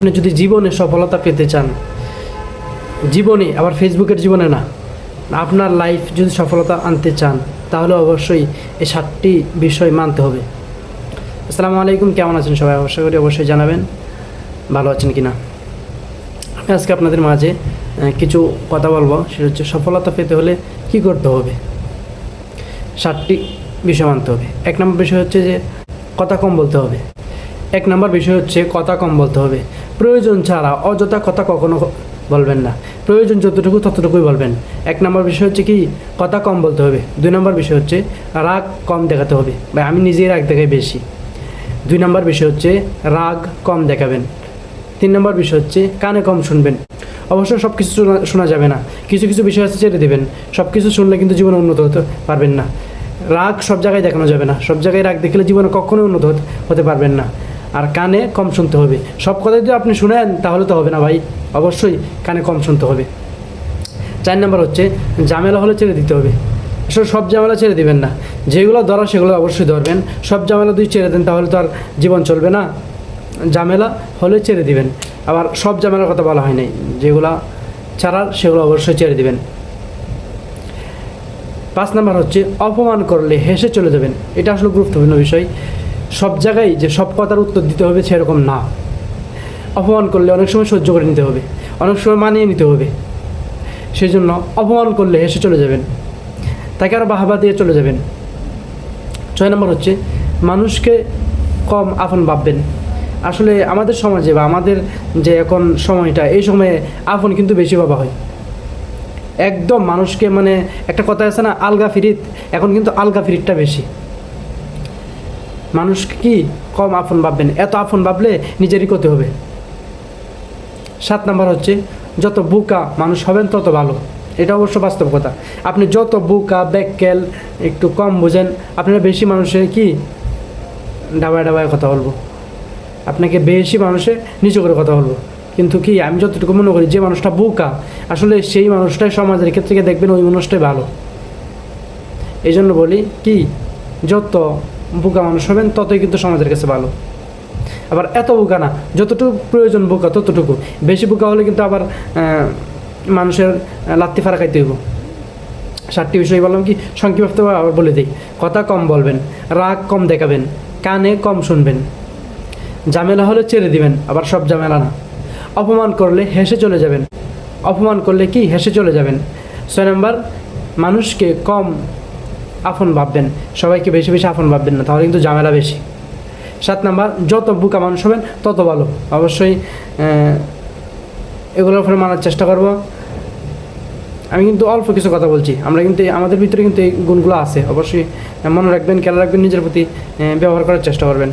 আপনি যদি জীবনে সফলতা পেতে চান, জীবনে আবার ফেসবুকের জীবনে না, আপনার লাইফ যদি সফলতা আনতে চান তাহলে অবশ্যই এই 7টি বিষয় মানতে হবে। আসসালামু আলাইকুম, কেমন আছেন সবাই? অবশ্যই জানাবেন ভালো আছেন কিনা। আমি আজকে আপনাদের মাঝে কিছু কথা বলবো, সেটা হচ্ছে সফলতা পেতে হলে কি করতে হবে। 7টি বিষয় মানতে হবে। 1 নম্বর বিষয় হচ্ছে যে কথা কম বলতে হবে। 1 নম্বর বিষয় হচ্ছে কথা কম বলতে হবে। প্রয়োজন ছাড়া অযথা কথা কখনো বলবেন না। প্রয়োজন যতটুকু ততটুকুই বলবেন। 1 নম্বর বিষয় হচ্ছে কি কথা কম বলতে হবে। 2 নম্বর বিষয় হচ্ছে রাগ কম দেখাতে হবে। ভাই আমি নিজেই রাগ দেখাই বেশি। 2 নম্বর বিষয় হচ্ছে রাগ কম দেখাবেন। 3 নম্বর বিষয় হচ্ছে কানে কম শুনবেন। অবশ্য সব কিছু শোনা যাবে না, কিছু কিছু বিষয় আছে ছেড়ে দেবেন। সব কিছু শুনলে কিন্তু জীবনে উন্নত হতে পারবেন না। রাগ সব জায়গায় দেখানো যাবে না, সব জায়গায় রাগ দেখলে জীবনে কখনোই উন্নত হতে পারবেন না। আর কানে কম শুনতে হবে। সব কথা যদি আপনি শুনেন তাহলে তো হবে না ভাই, অবশ্যই কানে কম শুনতে হবে। 4 নম্বর হচ্ছে ঝামেলা হলে ছেড়ে দিতে হবে। আসলে সব ঝামেলা ছেড়ে দিবেন না, যেগুলো ধরা সেগুলো অবশ্যই ধরবেন। সব ঝামেলা যদি ছেড়ে দেন তাহলে তো আর জীবন চলবে না। ঝামেলা হলে ছেড়ে দিবেন। আবার সব ঝামেলার কথা বলা হয় নাই, যেগুলো ছাড়ার সেগুলো অবশ্যই ছেড়ে দিবেন। 5 নম্বর হচ্ছে অপমান করলে হেসে চলে যাবেন। এটা আসলে গুরুত্বপূর্ণ বিষয়। সব জায়গায় যে সব কথার উত্তর দিতে হবে সেরকম না। অপমান করলে অনেক সময় সহ্য করে নিতে হবে, অনেক সময় মানিয়ে নিতে হবে। সেই জন্য অপমান করলে হেসে চলে যাবেন, তাকে আরও বাহাবা দিয়ে চলে যাবেন। 6 নম্বর হচ্ছে মানুষকে কম আপন ভাববেন। আসলে আমাদের সমাজে বা আমাদের যে এখন সময়টা, এই সময়ে আপন কিন্তু বেশি ভাবা হয়। একদম মানুষকে মানে একটা কথা আছে না, আলগা ফিরিত, এখন কিন্তু আলগা ফিরিতটা বেশি। মানুষকে কি কম আপন ভাববেন, এত আপন ভাবলে নিজেরই ক্ষতি হবে। 7 নম্বর হচ্ছে যত বোকা মানুষ হবেন তত ভালো। এটা অবশ্য বাস্তব কথা। আপনি যত বোকা ব্যাককেল একটু কম বোঝেন, আপনারা বেশি মানুষের কি ডাবায় ডাবায় কথা বলবো, আপনাকে বেশি মানুষের নিচু করে কথা বলবো। কিন্তু কি আমি যতটুকু মনে করি, যে মানুষটা বোকা আসলে সেই মানুষটাই সমাজের ক্ষেত্রে দেখবেন ওই মানুষটাই ভালো। এই জন্য বলি কি যত বোকা মানুষ হবেন ততই কিন্তু সমাজের কাছে ভালো। আবার এত বোকা না, যতটুকু প্রয়োজন বোকা ততটুকু। বেশি বোকা হলে কিন্তু আবার মানুষের লাত্তি ফাড়া খাইতে হইব। 7টি বিষয় বললাম, কি সংক্ষিপ্তভাবে আবার বলে দিই। কথা কম বলবেন, রাগ কম দেখাবেন, কানে কম শুনবেন, ঝামেলা হলে ছেড়ে দিবেন, আবার সব ঝামেলা না। অপমান করলে হেসে চলে যাবেন। অপমান করলে কি হেসে চলে যাবেন। 6 নম্বর মানুষকে কম আপন ভাববেন, সবাইকে বেশি বেশি আপন ভাববেন না, তাহলে কিন্তু ঝামেলা বেশি। 7 নম্বর যত বোকা মানুষ হবেন তত ভালো। অবশ্যই এগুলোর উপরে মানার চেষ্টা করব। আমি কিন্তু অল্প কিছু কথা বলছি, আমরা কিন্তু আমাদের ভিতরে কিন্তু এই গুণগুলো আছে। অবশ্যই মনে রাখবেন, খেয়াল রাখবেন, নিজের প্রতি ব্যবহার করার চেষ্টা করবেন।